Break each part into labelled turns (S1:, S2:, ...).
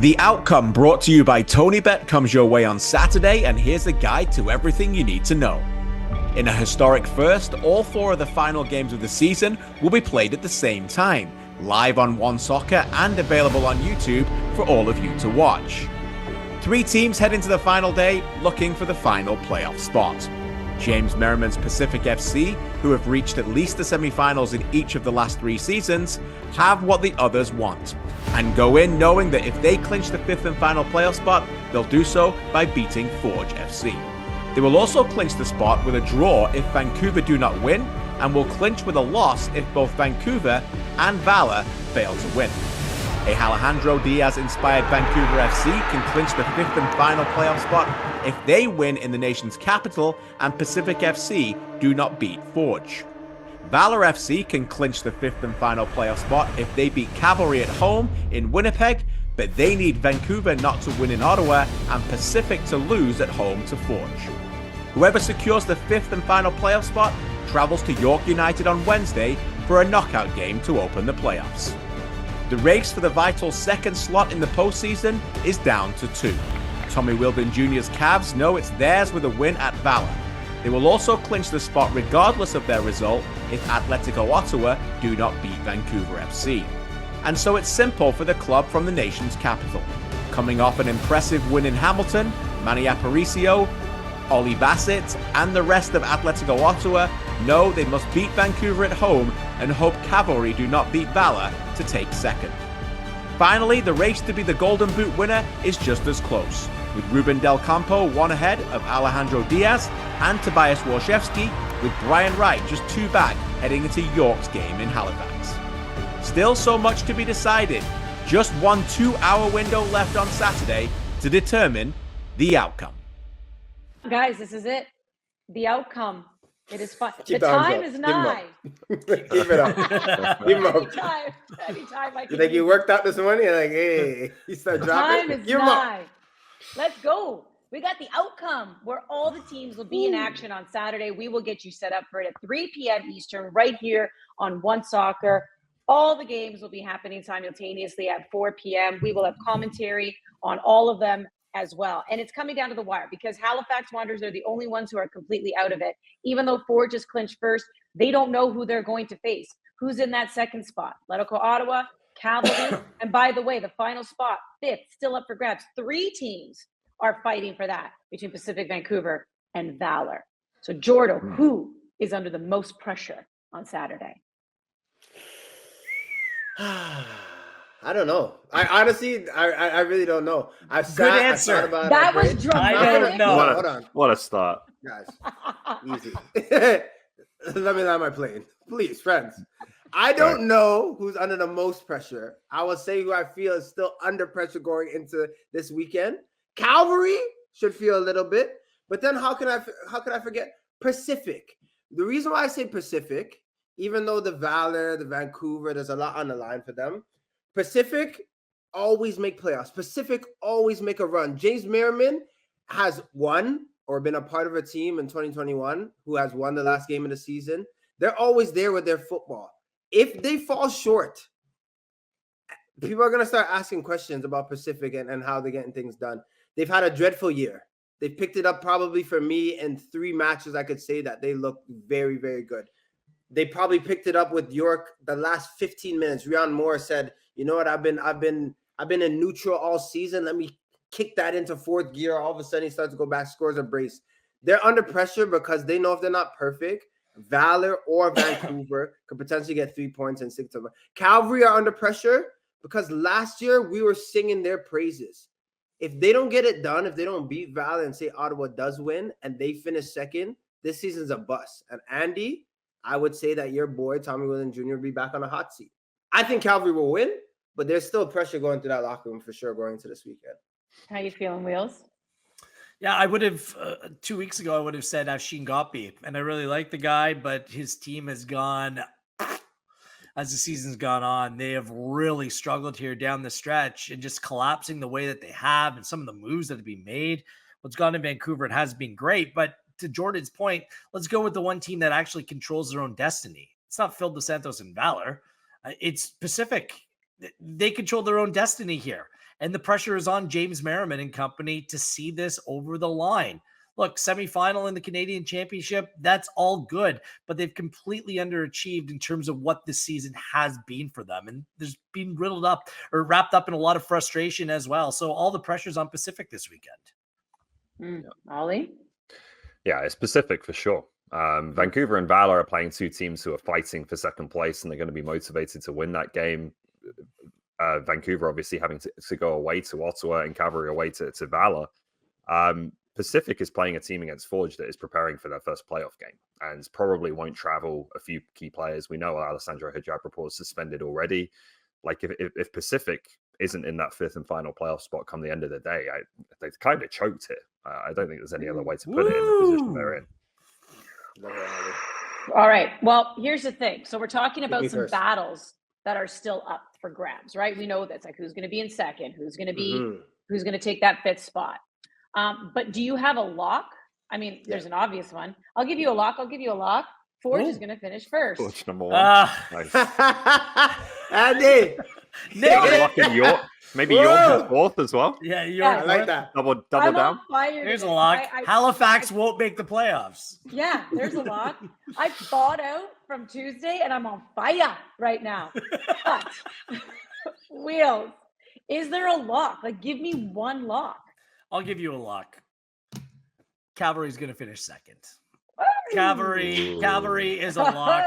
S1: The outcome brought to you by tonybet comes your way on Saturday, and here's a guide to everything you need to know. In a historic first, all 4 of the final games of the season will be played at the same time, live on One Soccer and available on YouTube for all of you to watch. 3 teams head into the final day looking for the final playoff spot. James Merriman's Pacific FC, who have reached at least the semi-finals in each of the last 3 seasons, have what the others want, and go in knowing that if they clinch the 5th and final playoff spot, they'll do so by beating Forge FC. They will also clinch the spot with a draw if Vancouver do not win, and will clinch with a loss if both Vancouver and Valor fail to win. A Alejandro Diaz-inspired Vancouver FC can clinch the 5th and final playoff spot if they win in the nation's capital and Pacific FC do not beat Forge. Valor FC can clinch the 5th and final playoff spot if they beat Cavalry at home in Winnipeg, but they need Vancouver not to win in Ottawa and Pacific to lose at home to Forge. Whoever secures the 5th and final playoff spot travels to York United on Wednesday for a knockout game to open the playoffs. The race for the vital second slot in the postseason is down to 2. Tommy Wheeldon Jr.'s Cavs know it's theirs with a win at Valor. They will also clinch the spot regardless of their result if Atletico Ottawa do not beat Vancouver FC. And so it's simple for the club from the nation's capital. Coming off an impressive win in Hamilton, Manny Aparicio, Ollie Bassett, and the rest of Atletico Ottawa know they must beat Vancouver at home and hope Cavalry do not beat Valor to take second. Finally, the race to be the Golden Boot winner is just as close, with Ruben Del Campo 1 ahead of Alejandro Diaz and Tobias Warszewski, with Brian Wright just 2 back heading into York's game in Halifax. Still so much to be decided, just one 2-hour window left on Saturday to determine the outcome.
S2: Guys, this is it. The outcome. It is fun. The time is nigh.
S3: Keep it up. Keep him up.
S2: Anytime I can.
S3: You think you worked out this morning? You're like, hey, you start dropping.
S2: Time is nigh. Let's go. We got the outcome where all the teams will be in action on Saturday. We will get you set up for it at 3 p.m. Eastern right here on One Soccer. All the games will be happening simultaneously at 4 p.m. We will have commentary on all of them as well. And it's coming down to the wire because Halifax Wanderers are the only ones who are completely out of it. Even though Forge is clinched first, they don't know who they're going to face. Who's in that second spot? Atletico Ottawa, Cavalry, and by the way, the final spot, 5th, still up for grabs. 3 teams are fighting for that between Pacific Vancouver and Valor. So, Jordo, who is under the most pressure on Saturday?
S3: I don't know. I honestly, I really don't know.
S4: Good answer.
S2: That was dramatic.
S4: I don't know.
S3: Hold on.
S5: What a start.
S3: Guys, easy. Let me land my plane. Please, friends. I don't know who's under the most pressure. I will say who I feel is still under pressure going into this weekend. Cavalry should feel a little bit, but then how could I forget Pacific? The reason why I say Pacific, even though the Valor, the Vancouver, there's a lot on the line for them. Pacific always make playoffs. Pacific always make a run. James Merriman has won or been a part of a team in 2021 who has won the last game of the season. They're always there with their football. If they fall short, people are going to start asking questions about Pacific and how they're getting things done. They've had a dreadful year. They picked it up probably for me in 3 matches. I could say that they look very, very good. They probably picked it up with York the last 15 minutes. Ryan Moore said, you know what, I've been in neutral all season. Let me kick that into 4th gear. All of a sudden he starts to go back, scores a brace. They're under pressure because they know if they're not perfect, Valor or Vancouver could potentially get 3 points and 6 of them. Cavalry are under pressure because last year we were singing their praises. If they don't get it done, if they don't beat Valor and say Ottawa does win and they finish second, this season's a bust. And Andy, I would say that your boy, Tommy Wheeldon Jr., will be back on a hot seat. I think Cavalry will win, but there's still pressure going through that locker room for sure going into this weekend.
S2: How you feeling, Wheels?
S4: Yeah, I would have 2 weeks ago, I would have said Afshin Gopi, and I really like the guy, but his team has gone, as the season's gone on, they have really struggled here down the stretch and just collapsing the way that they have and some of the moves that have been made. What's gone in Vancouver, it has been great, but to Jordan's point, let's go with the one team that actually controls their own destiny. It's not Phil DeSantos and Valor. It's Pacific. They control their own destiny here. And the pressure is on James Merriman and company to see this over the line. Look, semifinal in the Canadian Championship, that's all good, but they've completely underachieved in terms of what this season has been for them. And there's been wrapped up in a lot of frustration as well. So all the pressure's on Pacific this weekend.
S2: Ollie?
S5: Yeah, it's Pacific for sure. Vancouver and Valor are playing two teams who are fighting for second place, and they're going to be motivated to win that game. Vancouver obviously having to go away to Ottawa and Cavalry away to Valor. Pacific is playing a team against Forge that is preparing for their first playoff game and probably won't travel a few key players. We know Alessandro Hijabrapor is suspended already. Like if Pacific isn't in that fifth and final playoff spot come the end of the day, they've kind of choked it. I don't think there's any other way to put it in the position they're in.
S2: All right. Well, here's the thing. So we're talking about some battles that are still up for grabs, right? We know that's like who's going to be in second, who's going to take that fifth spot. But do you have a lock? I mean, there's an obvious one. I'll give you a lock. Forge is going to finish first.
S5: Forge number one. Nice.
S3: Andy.
S5: Maybe York is fourth as well.
S4: Yeah, York.
S3: I like that.
S5: Double down.
S4: There's a lock. Halifax won't make the playoffs.
S2: Yeah, there's a lock. I bought out from Tuesday, and I'm on fire right now. But, Wheels, is there a lock? Like, give me one lock.
S4: I'll give you a lock. Cavalry's going to finish second. Cavalry is a lock.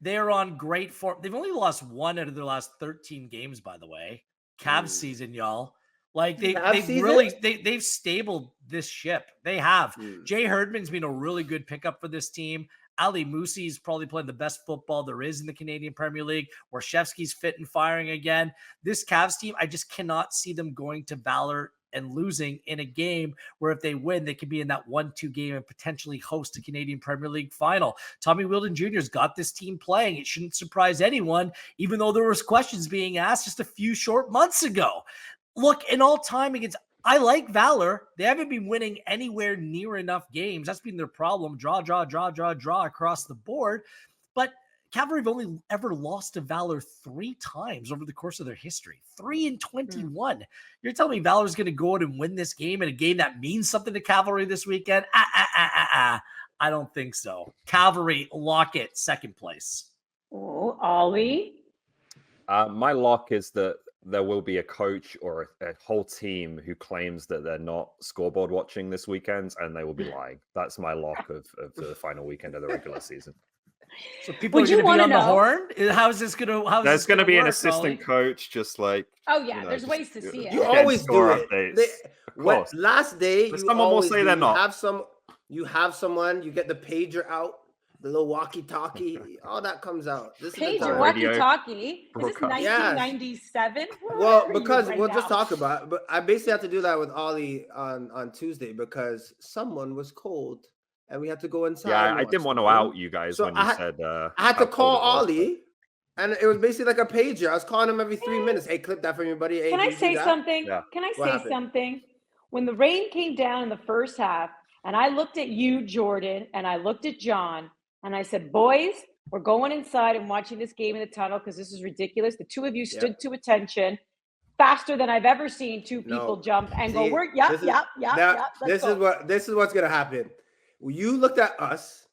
S4: They're on great form. They've only lost one out of their last 13 games, by the way. Cavs season, y'all. Like they've stabled this ship. They have. Jay Herdman's been a really good pickup for this team. Ali Musi's probably playing the best football there is in the Canadian Premier League. Warshevsky's fit and firing again. This Cavs team, I just cannot see them going to Valor and losing in a game where if they win, they could be in that 1-2 game and potentially host a Canadian Premier League final. Tommy Wheeldon Jr.'s got this team playing. It shouldn't surprise anyone, even though there was questions being asked just a few short months ago. Look, in all time I like Valor. They haven't been winning anywhere near enough games. That's been their problem. Draw across the board. But Cavalry have only ever lost to Valor 3 times over the course of their history. 3-21. You're telling me Valor's going to go out and win this game in a game that means something to Cavalry this weekend? I don't think so. Cavalry, lock it, second place.
S2: Oh, Ollie?
S5: My lock is that there will be a coach or a whole team who claims that they're not scoreboard watching this weekend, and they will be lying. That's my lock of the final weekend of the regular season.
S4: So people are going to be on the horn? How's this going to
S5: There's going to be an assistant coach just like...
S2: Oh, yeah. There's ways to see it.
S3: You always do it. Last day,
S5: someone will say they're not.
S3: You have someone, you get the pager out, the little walkie-talkie, all that comes out. This
S2: pager, walkie-talkie? Is this 1997?
S3: Well, because we'll just talk about it. But I basically have to do that with Ollie on Tuesday because someone was cold. And we had to go inside.
S5: Yeah, I didn't want to out you guys when you said.
S3: I had to call Ollie, and it was basically like a pager. I was calling him every 3 minutes. Hey, clip that for me, buddy. Hey,
S2: Can I say something?
S5: Yeah.
S2: Can I say something? When the rain came down in the first half, and I looked at you, Jordan, and I looked at John, and I said, boys, we're going inside and watching this game in the tunnel because this is ridiculous. The two of you stood to attention faster than I've ever seen two people jump and go,
S3: This is what's going to happen. You looked at us.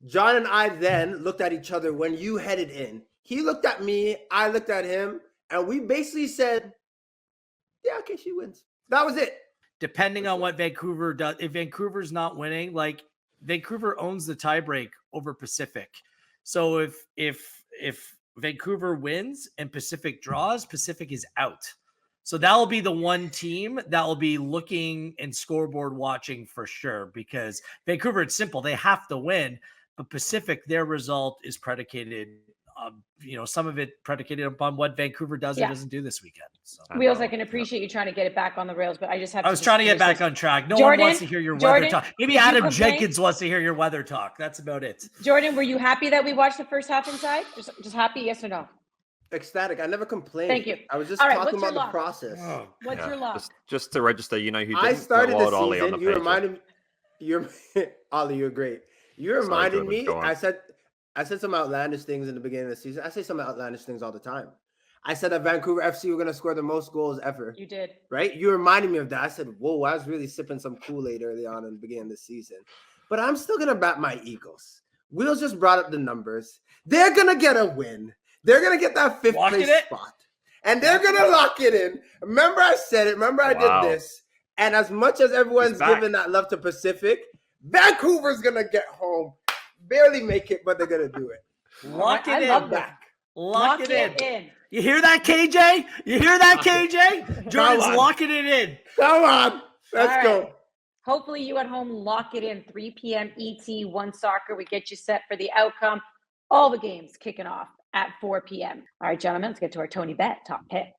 S3: John and I then looked at each other when you headed in. He looked at me. I looked at him. And we basically said, yeah, okay, she wins. That was it.
S4: Depending on what Vancouver does. If Vancouver's not winning, like Vancouver owns the tiebreak over Pacific. So if Vancouver wins and Pacific draws, Pacific is out. So that will be the one team that will be looking and scoreboard watching for sure, because Vancouver, it's simple. They have to win, but Pacific, their result is predicated, some of it predicated upon what Vancouver does or doesn't do this weekend. So,
S2: Wheels, I can appreciate you trying to get it back on the rails, but I just have to.
S4: I was trying to get back on track. No one wants to hear your weather talk. Maybe Adam Jenkins wants to hear your weather talk. That's about it.
S2: Jordan, were you happy that we watched the first half inside? Just happy, yes or no?
S3: Ecstatic. I never complained.
S2: Thank you.
S3: I was just talking about the process.
S2: What's your lock?
S5: Just to register, who didn't
S3: I started the
S5: Ollie
S3: season.
S5: on the
S3: You reminded me. Ollie, you're great. You reminded me. I said some outlandish things in the beginning of the season. I say some outlandish things all the time. I said that Vancouver FC were going to score the most goals ever.
S2: You did.
S3: Right? You reminded me of that. I said, whoa, I was really sipping some Kool-Aid early on in the beginning of the season. But I'm still going to back my Eagles. Wheels just brought up the numbers. They're going to get a win. They're going to get that fifth place spot. And they're going to lock it in. Remember I said it. Remember I did this. And as much as everyone's giving that love to Pacific, Vancouver's going to get home. Barely make it, but they're going to do it.
S4: Lock it
S2: I
S4: in.
S2: love that.
S4: Lock it in. You hear that, KJ? You hear that, KJ? Jordan's locking it in.
S3: Come on. Let's go.
S2: Hopefully you at home lock it in. 3 p.m. ET, One Soccer. We get you set for the outcome. All the games kicking off at 4 p.m. All right, gentlemen, let's get to our Tony Bet top picks.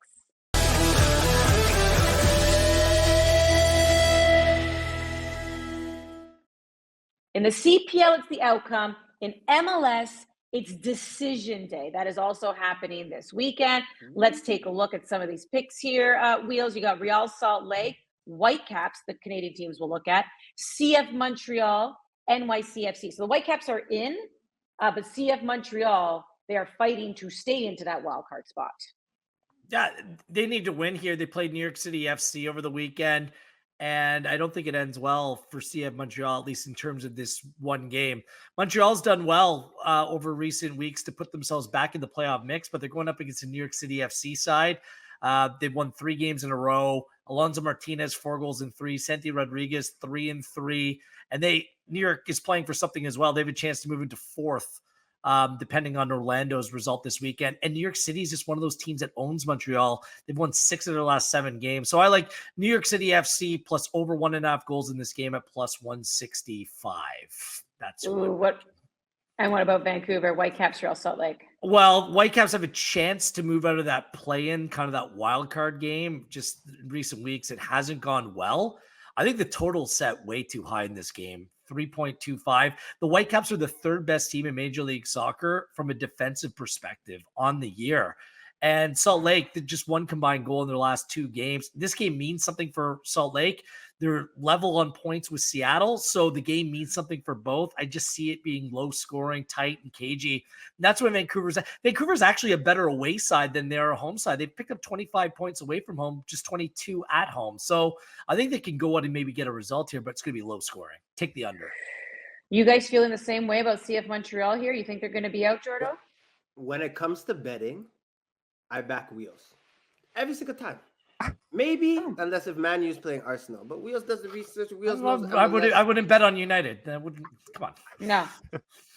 S2: In the CPL, it's the outcome. In MLS, it's decision day. That is also happening this weekend. Let's take a look at some of these picks here. Wheels, you got Real Salt Lake, Whitecaps, the Canadian teams we'll look at, CF Montreal, NYCFC. So the Whitecaps are in, but CF Montreal, they are fighting to stay into that wild card spot.
S4: Yeah, they need to win here. They played New York City FC over the weekend. And I don't think it ends well for CF Montreal, at least in terms of this one game. Montreal's done well over recent weeks to put themselves back in the playoff mix, but they're going up against the New York City FC side. They've won 3 games in a row. Alonso Martinez, 4 goals in 3. Santi Rodriguez, 3 in 3. And New York is playing for something as well. They have a chance to move into 4th. Depending on Orlando's result this weekend. And New York City is just one of those teams that owns Montreal. They've won 6 of their last 7 games. So I like New York City FC plus over 1.5 goals in this game at plus 165. That's
S2: what. And what about Vancouver, Whitecaps, Real Salt Lake?
S4: Well, Whitecaps have a chance to move out of that play-in, kind of that wild card game. Just in recent weeks, it hasn't gone well. I think the total set way too high in this game. 3.25. The Whitecaps are the 3rd best team in Major League Soccer from a defensive perspective on the year. And Salt Lake did just 1 combined goal in their last 2 games. This game means something for Salt Lake. They're level on points with Seattle, so the game means something for both. I just see it being low scoring, tight, and cagey. And that's when Vancouver's actually a better away side than their home side. They've picked up 25 points away from home, just 22 at home. So I think they can go out and maybe get a result here, but it's going to be low scoring. Take the under.
S2: You guys feeling the same way about CF Montreal here? You think they're going to be out, Jordo?
S3: When it comes to betting, I back Wheels every single time. Maybe unless if Man U's playing Arsenal, but Wheels does the research. Wheels knows
S4: I wouldn't bet on United. That wouldn't. Come on.
S2: No.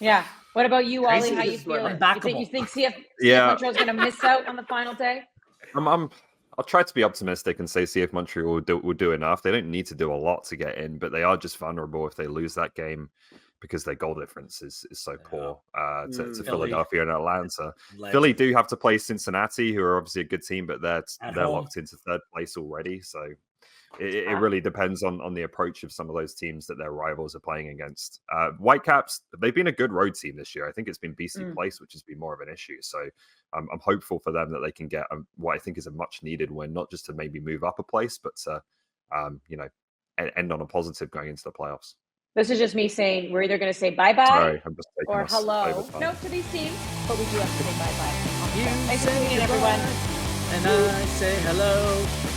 S2: Yeah. What about you, Ollie? How you feeling? You think CF Montreal's going to miss out on the final day?
S5: I'll try to be optimistic and say CF Montreal will do enough. They don't need to do a lot to get in, but they are just vulnerable if they lose that game because their goal difference is so poor to Philadelphia and Atlanta. Philly do have to play Cincinnati, who are obviously a good team, but they're locked into 3rd place already. So it really depends on the approach of some of those teams that their rivals are playing against. Whitecaps, they've been a good road team this year. I think it's been BC Place, which has been more of an issue. So I'm hopeful for them that they can get what I think is a much needed win, not just to maybe move up a place, but to end on a positive going into the playoffs.
S2: This is just me saying we're either going to say bye-bye or hello. No to these teams, but we do have to say bye-bye. Thanks for tuning in, everyone.
S4: And I say hello.